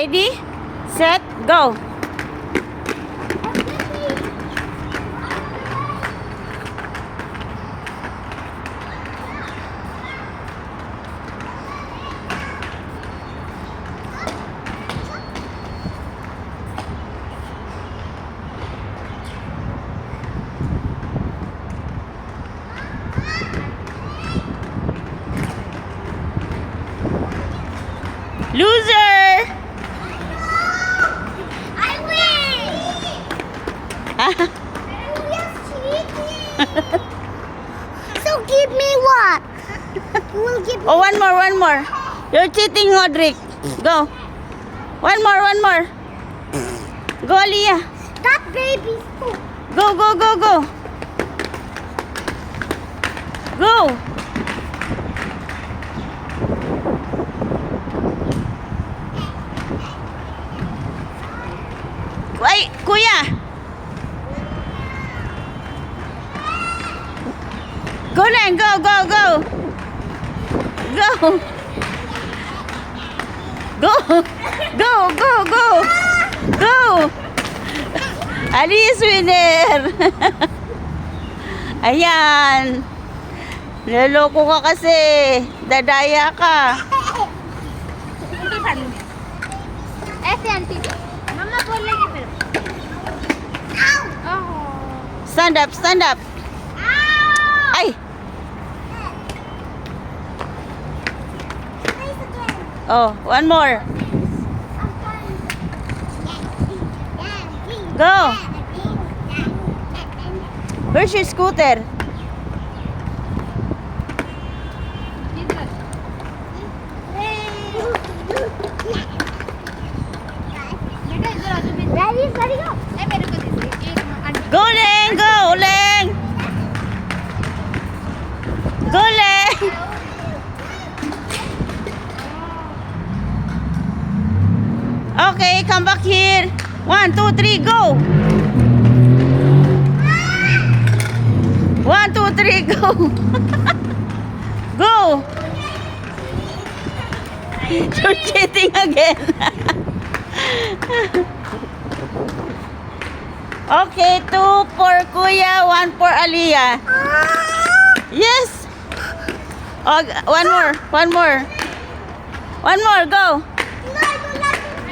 Ready, set, go. Loser! I win! You're cheating! So give me what? You will give me Oh, one more. You're cheating, Rodrick. Go. One more. Go, Aliyah. that baby's food. Go. Go. Ay, kuya. Go lang, go. Go. Ali is winner. Ayan. Naloko ka kasi. Dadaya ka. ऐसे आंटी मम्मा बोल रही है फिर Stand up. Ay. Oh, one more. Go. Where's your scooter? Go, Leng. Okay, come back here. 1, 2, 3, go. 1, 2, 3, go. Go. You're cheating again. Okay, 2 for Kuya, 1 for Aliyah. Yes. Oh, one more. Go.